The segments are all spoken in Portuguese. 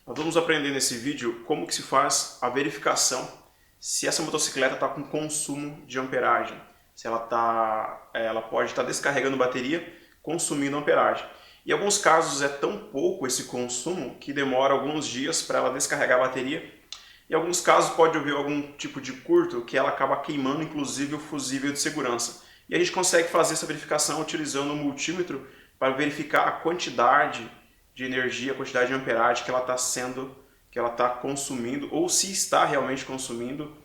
Nós vamos aprender nesse vídeo como que se faz a verificação se essa motocicleta está com consumo de amperagem, se ela pode estar descarregando bateria, consumindo amperagem. Em alguns casos é tão pouco esse consumo que demora alguns dias para ela descarregar a bateria. Em alguns casos pode haver algum tipo de curto que ela acaba queimando inclusive o fusível de segurança. E a gente consegue fazer essa verificação utilizando o multímetro para verificar a quantidade de energia, a quantidade de amperagem que ela está consumindo, ou se está realmente consumindo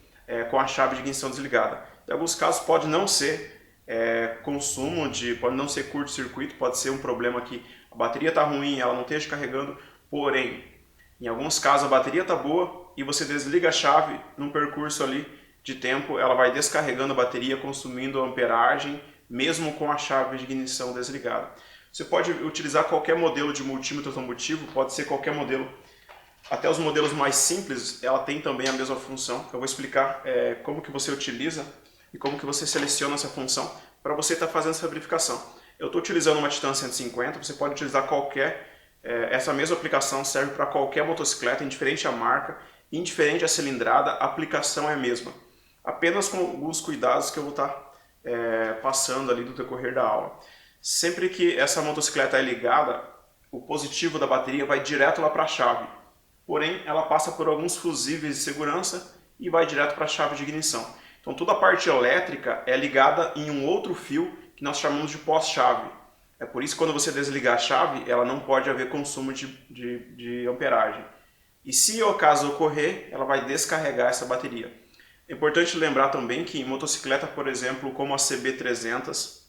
com a chave de ignição desligada. Em alguns casos pode não ser pode não ser curto-circuito, pode ser um problema que a bateria está ruim, ela não esteja carregando, porém, em alguns casos a bateria está boa e você desliga a chave num percurso ali de tempo, ela vai descarregando a bateria, consumindo amperagem, mesmo com a chave de ignição desligada. Você pode utilizar qualquer modelo de multímetro automotivo, pode ser qualquer modelo. Até os modelos mais simples, ela tem também a mesma função. Eu vou explicar como que você utiliza e como que você seleciona essa função para você estar fazendo essa verificação. Eu estou utilizando uma Titan 150, você pode utilizar essa mesma aplicação serve para qualquer motocicleta, indiferente a marca, indiferente a cilindrada, a aplicação é a mesma. Apenas com alguns cuidados que eu vou estar passando ali no decorrer da aula. Sempre que essa motocicleta é ligada, o positivo da bateria vai direto lá para a chave. Porém, ela passa por alguns fusíveis de segurança e vai direto para a chave de ignição. Então toda a parte elétrica é ligada em um outro fio que nós chamamos de pós-chave. É por isso que quando você desligar a chave, ela não pode haver consumo de amperagem. E se o caso ocorrer, ela vai descarregar essa bateria. É importante lembrar também que em motocicleta, por exemplo, como a CB300,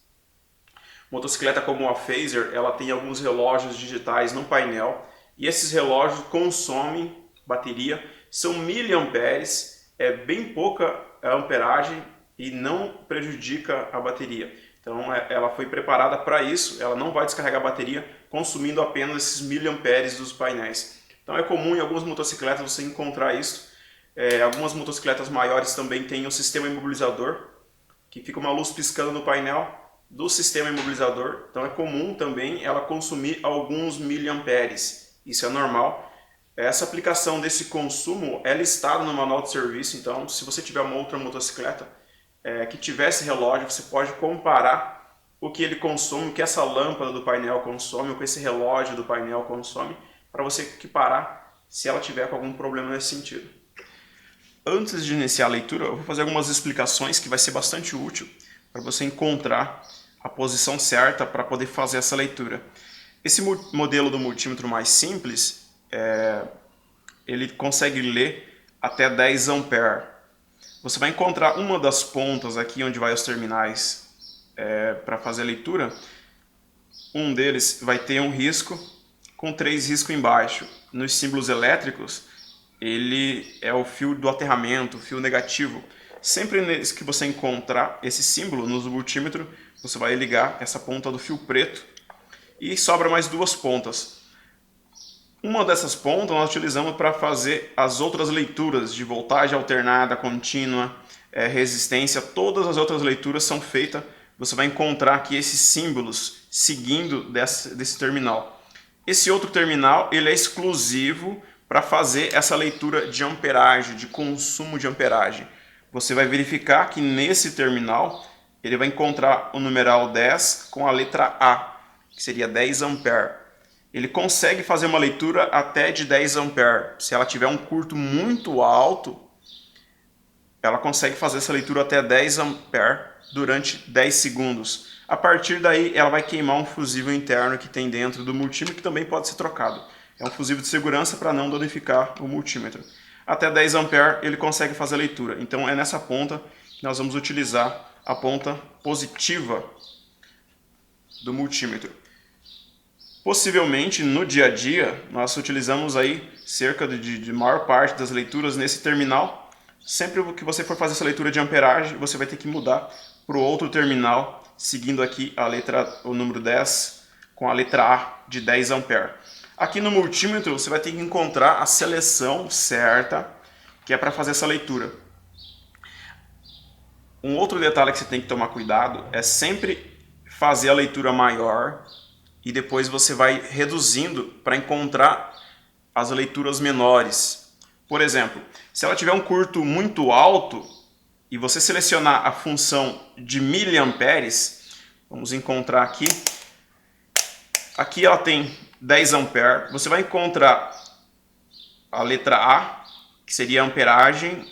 motocicleta como a Phazer, ela tem alguns relógios digitais no painel e esses relógios consomem bateria, são miliamperes, é bem pouca amperagem e não prejudica a bateria. Então ela foi preparada para isso, ela não vai descarregar a bateria consumindo apenas esses miliamperes dos painéis. Então é comum em algumas motocicletas você encontrar isso. Algumas motocicletas maiores também têm um sistema imobilizador, que fica uma luz piscando no painel do sistema imobilizador, então é comum também ela consumir alguns miliamperes, isso é normal. Essa aplicação desse consumo é listada no manual de serviço, então se você tiver uma outra motocicleta que tivesse relógio, você pode comparar o que ele consome, o que essa lâmpada do painel consome, o que esse relógio do painel consome, para você equiparar se ela tiver com algum problema nesse sentido. Antes de iniciar a leitura, eu vou fazer algumas explicações que vai ser bastante útil para você encontrar a posição certa para poder fazer essa leitura. Esse modelo do multímetro mais simples, ele consegue ler até 10 amperes. Você vai encontrar uma das pontas aqui onde vai os terminais para fazer a leitura. Um deles vai ter um risco com 3 riscos embaixo. Nos símbolos elétricos, ele é o fio do aterramento, o fio negativo. Sempre que você encontrar esse símbolo no multímetro, você vai ligar essa ponta do fio preto e sobra mais 2 pontas. Uma dessas pontas nós utilizamos para fazer as outras leituras de voltagem alternada, contínua, resistência. Todas as outras leituras são feitas, você vai encontrar aqui esses símbolos seguindo desse terminal. Esse outro terminal ele é exclusivo para fazer essa leitura de amperagem, de consumo de amperagem. Você vai verificar que nesse terminal ele vai encontrar o numeral 10 com a letra A, que seria 10 ampere. Ele consegue fazer uma leitura até de 10 ampere. Se ela tiver um curto muito alto, ela consegue fazer essa leitura até 10 ampere durante 10 segundos. A partir daí ela vai queimar um fusível interno que tem dentro do multímetro, que também pode ser trocado. É um fusível de segurança para não danificar o multímetro. Até 10 ampere ele consegue fazer a leitura. Então é nessa ponta que nós vamos utilizar a ponta positiva do multímetro. Possivelmente no dia a dia nós utilizamos aí cerca de maior parte das leituras nesse terminal. Sempre que você for fazer essa leitura de amperagem, você vai ter que mudar para o outro terminal, seguindo aqui o número 10 com a letra A de 10 ampere. Aqui no multímetro você vai ter que encontrar a seleção certa, que é para fazer essa leitura. Um outro detalhe que você tem que tomar cuidado é sempre fazer a leitura maior e depois você vai reduzindo para encontrar as leituras menores. Por exemplo, se ela tiver um curto muito alto e você selecionar a função de miliamperes, vamos encontrar aqui. Aqui ela tem 10 amperes. Você vai encontrar a letra A, que seria a amperagem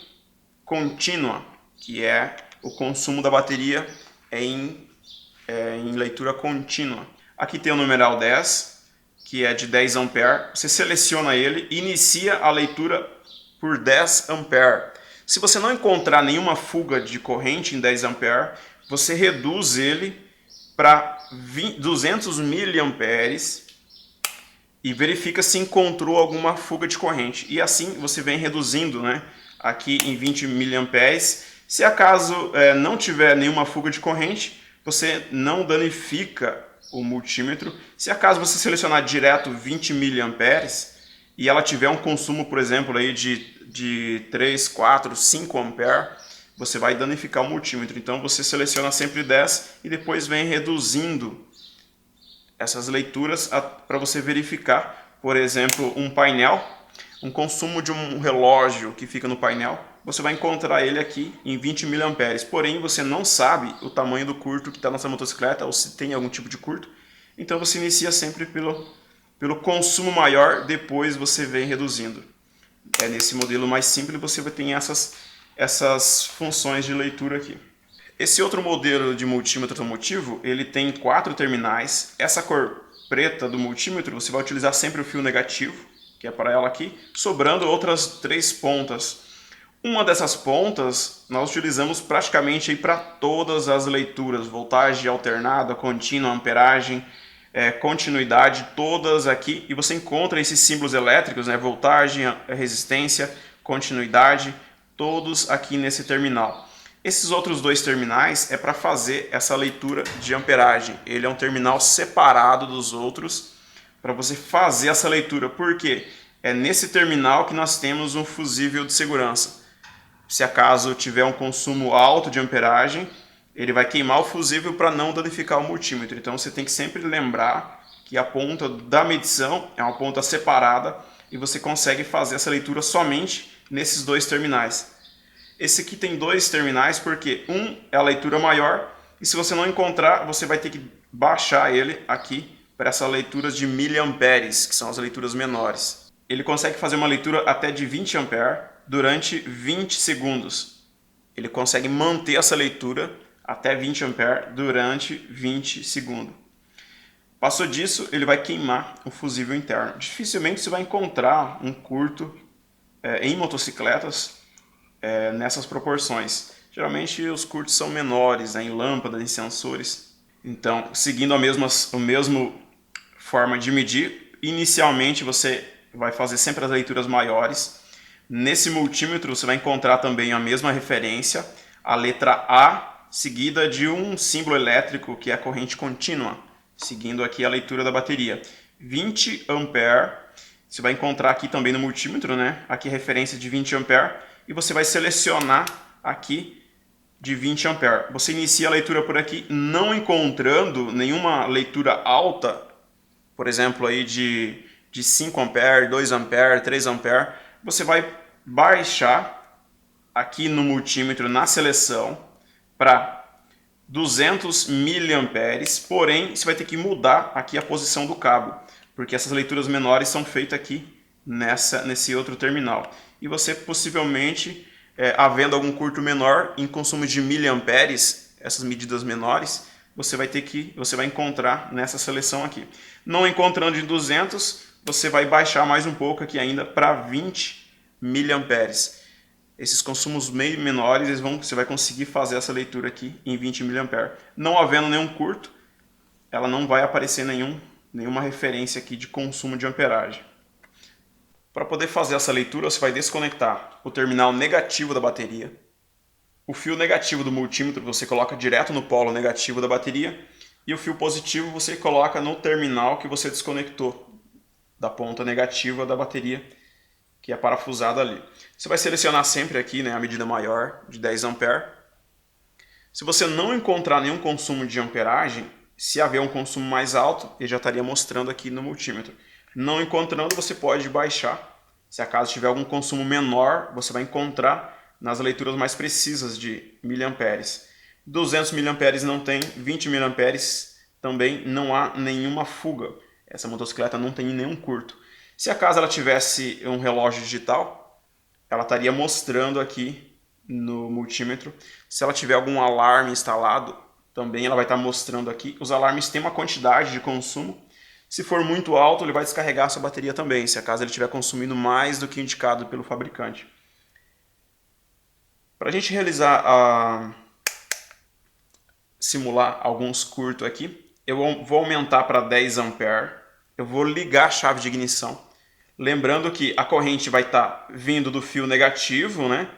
contínua, que é o consumo da bateria em leitura contínua. Aqui tem o numeral 10, que é de 10 amperes. Você seleciona ele e inicia a leitura por 10 amperes. Se você não encontrar nenhuma fuga de corrente em 10 amperes, você reduz ele para 200 miliamperes e verifica se encontrou alguma fuga de corrente. E assim você vem reduzindo, né, aqui em 20 miliamperes. Se acaso não tiver nenhuma fuga de corrente, você não danifica o multímetro. Se acaso você selecionar direto 20 miliamperes e ela tiver um consumo, por exemplo, aí de 3, 4, 5 amperes, você vai danificar o multímetro. Então você seleciona sempre 10 e depois vem reduzindo essas leituras para você verificar, por exemplo, um painel, um consumo de um relógio que fica no painel, você vai encontrar ele aqui em 20 miliamperes. Porém, você não sabe o tamanho do curto que está nessa motocicleta ou se tem algum tipo de curto. Então você inicia sempre pelo consumo maior, depois você vem reduzindo. Nesse modelo mais simples você vai ter essas funções de leitura aqui. Esse outro modelo de multímetro automotivo, ele tem 4 terminais. Essa cor preta do multímetro, você vai utilizar sempre o fio negativo, que é para ela aqui, sobrando outras 3 pontas. Uma dessas pontas nós utilizamos praticamente para todas as leituras, voltagem alternada, contínua, amperagem, continuidade, todas aqui. E você encontra esses símbolos elétricos, né, voltagem, resistência, continuidade, todos aqui nesse terminal. Esses outros 2 terminais é para fazer essa leitura de amperagem. Ele é um terminal separado dos outros para você fazer essa leitura. Por quê? É nesse terminal que nós temos um fusível de segurança. Se acaso tiver um consumo alto de amperagem, ele vai queimar o fusível para não danificar o multímetro. Então você tem que sempre lembrar que a ponta da medição é uma ponta separada e você consegue fazer essa leitura somente nesses 2 terminais. Esse aqui tem 2 terminais porque um é a leitura maior e se você não encontrar, você vai ter que baixar ele aqui para essa leitura de miliamperes, que são as leituras menores. Ele consegue fazer uma leitura até de 20 amperes durante 20 segundos. Ele consegue manter essa leitura até 20 amperes durante 20 segundos. Passou disso, ele vai queimar o fusível interno. Dificilmente você vai encontrar um curto em motocicletas nessas proporções. Geralmente os curtos são menores, em lâmpadas, em sensores. Então, seguindo a mesma forma de medir, inicialmente você vai fazer sempre as leituras maiores. Nesse multímetro você vai encontrar também a mesma referência, a letra A, seguida de um símbolo elétrico que é a corrente contínua, seguindo aqui a leitura da bateria. 20 amperes, você vai encontrar aqui também no multímetro, né? Aqui referência de 20 amperes. E você vai selecionar aqui de 20 amperes. Você inicia a leitura por aqui, não encontrando nenhuma leitura alta, por exemplo, aí de 5 amperes, 2 amperes, 3 amperes. Você vai baixar aqui no multímetro, na seleção, para 200 miliamperes, porém você vai ter que mudar aqui a posição do cabo, porque essas leituras menores são feitas aqui nesse outro terminal. E você possivelmente, havendo algum curto menor em consumo de miliamperes, essas medidas menores, você vai encontrar nessa seleção aqui. Não encontrando em 200, você vai baixar mais um pouco aqui ainda para 20 miliamperes. Esses consumos meio menores, você vai conseguir fazer essa leitura aqui em 20 miliamperes. Não havendo nenhum curto, ela não vai aparecer nenhuma referência aqui de consumo de amperagem. Para poder fazer essa leitura, você vai desconectar o terminal negativo da bateria. O fio negativo do multímetro você coloca direto no polo negativo da bateria. E o fio positivo você coloca no terminal que você desconectou da ponta negativa da bateria, que é parafusada ali. Você vai selecionar sempre aqui, né, a medida maior, de 10 amperes. Se você não encontrar nenhum consumo de amperagem, se haver um consumo mais alto, ele já estaria mostrando aqui no multímetro. Não encontrando, você pode baixar. Se acaso tiver algum consumo menor, você vai encontrar nas leituras mais precisas de miliamperes. 200 miliamperes não tem, 20 miliamperes também não há nenhuma fuga. Essa motocicleta não tem nenhum curto. Se acaso ela tivesse um relógio digital, ela estaria mostrando aqui no multímetro. Se ela tiver algum alarme instalado, também ela vai estar mostrando aqui. Os alarmes têm uma quantidade de consumo. Se for muito alto, ele vai descarregar a sua bateria também, se acaso ele estiver consumindo mais do que indicado pelo fabricante. Para a gente simular alguns curtos aqui, eu vou aumentar para 10 ampere, eu vou ligar a chave de ignição, lembrando que a corrente vai estar vindo do fio negativo, né,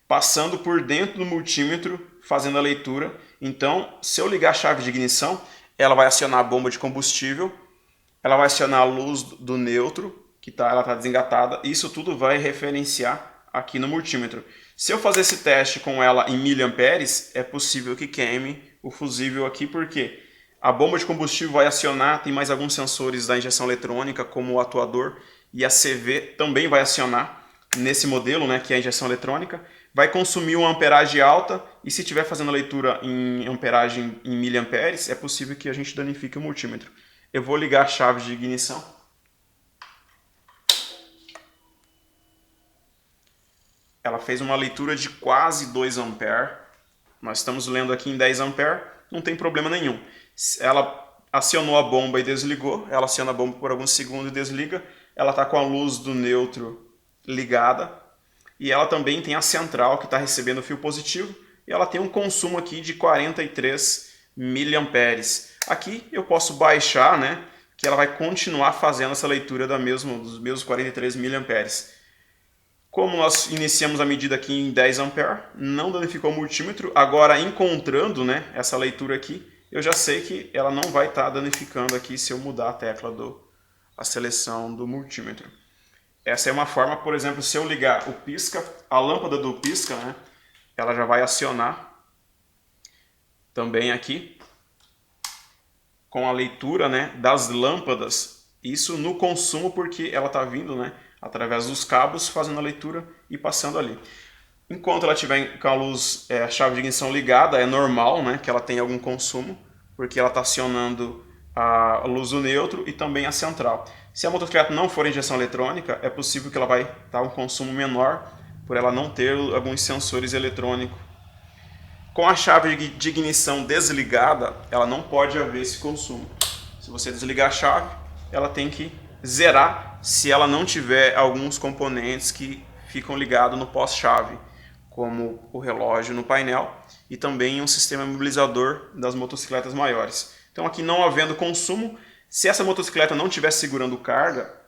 passando por dentro do multímetro, fazendo a leitura. Então, se eu ligar a chave de ignição, ela vai acionar a bomba de combustível, ela vai acionar a luz do neutro, ela está desengatada. Isso tudo vai referenciar aqui no multímetro. Se eu fazer esse teste com ela em miliamperes, é possível que queime o fusível aqui, porque a bomba de combustível vai acionar, tem mais alguns sensores da injeção eletrônica, como o atuador, e a CV também vai acionar nesse modelo, né, que é a injeção eletrônica. Vai consumir uma amperagem alta, e se estiver fazendo a leitura em amperagem em miliamperes, é possível que a gente danifique o multímetro. Eu vou ligar a chave de ignição. Ela fez uma leitura de quase 2 ampere. Nós estamos lendo aqui em 10 ampere, não tem problema nenhum. Ela acionou a bomba e desligou. Ela aciona a bomba por alguns segundos e desliga. Ela está com a luz do neutro ligada. E ela também tem a central que está recebendo o fio positivo. E ela tem um consumo aqui de 43 miliamperes. Aqui eu posso baixar, né, que ela vai continuar fazendo essa leitura dos mesmos 43 miliamperes. Como nós iniciamos a medida aqui em 10 ampere, não danificou o multímetro. Agora, encontrando, né, essa leitura aqui, eu já sei que ela não vai estar danificando aqui se eu mudar a tecla a seleção do multímetro. Essa é uma forma, por exemplo, se eu ligar o pisca, a lâmpada do pisca, né, ela já vai acionar também aqui com a leitura, né, das lâmpadas, isso no consumo, porque ela está vindo, né, através dos cabos, fazendo a leitura e passando ali. Enquanto ela estiver com a luz, a chave de ignição ligada, é normal, né, que ela tenha algum consumo, porque ela está acionando a luz do neutro e também a central. Se a motocicleta não for injeção eletrônica, é possível que ela vai estar um consumo menor, por ela não ter alguns sensores eletrônicos. Com a chave de ignição desligada, ela não pode haver esse consumo. Se você desligar a chave, ela tem que zerar se ela não tiver alguns componentes que ficam ligados no pós-chave, como o relógio no painel e também um sistema imobilizador das motocicletas maiores. Então aqui não havendo consumo, se essa motocicleta não estiver segurando carga,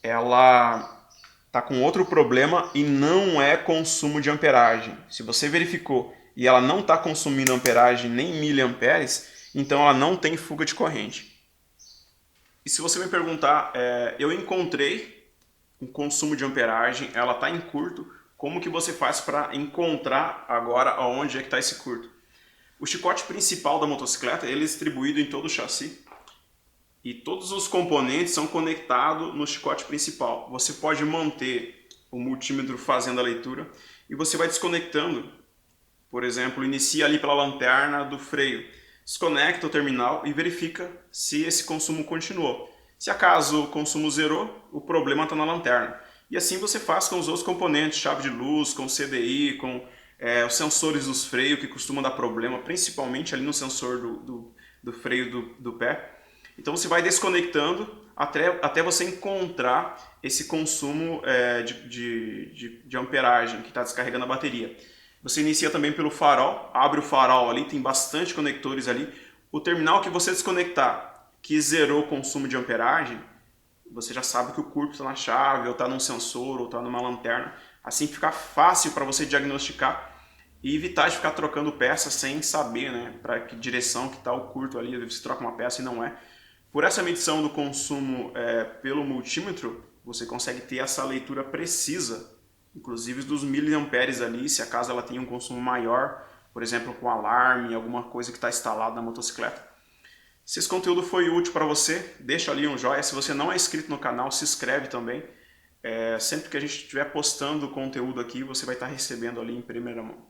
ela está com outro problema e não é consumo de amperagem. Se você verificou e ela não está consumindo amperagem nem miliamperes, então ela não tem fuga de corrente. E se você me perguntar, eu encontrei um consumo de amperagem, ela está em curto, como que você faz para encontrar agora onde é que está esse curto? O chicote principal da motocicleta ele é distribuído em todo o chassi e todos os componentes são conectados no chicote principal. Você pode manter o multímetro fazendo a leitura e você vai desconectando. Por exemplo, inicia ali pela lanterna do freio, desconecta o terminal e verifica se esse consumo continuou. Se acaso o consumo zerou, o problema está na lanterna. E assim você faz com os outros componentes, chave de luz, com CDI, com os sensores dos freios que costumam dar problema, principalmente ali no sensor do freio do pé. Então você vai desconectando até você encontrar esse consumo de amperagem que está descarregando a bateria. Você inicia também pelo farol, abre o farol ali, tem bastante conectores ali. O terminal que você desconectar, que zerou o consumo de amperagem, você já sabe que o curto está na chave, ou está num sensor, ou está numa lanterna. Assim fica fácil para você diagnosticar e evitar de ficar trocando peça sem saber, né, para que direção que está o curto ali. Você troca uma peça e não é. Por essa medição do consumo pelo multímetro, você consegue ter essa leitura precisa, inclusive dos miliamperes ali, se acaso ela tem um consumo maior, por exemplo, com alarme, alguma coisa que está instalada na motocicleta. Se esse conteúdo foi útil para você, deixa ali um joinha. Se você não é inscrito no canal, se inscreve também. Sempre que a gente estiver postando conteúdo aqui, você vai estar recebendo ali em primeira mão.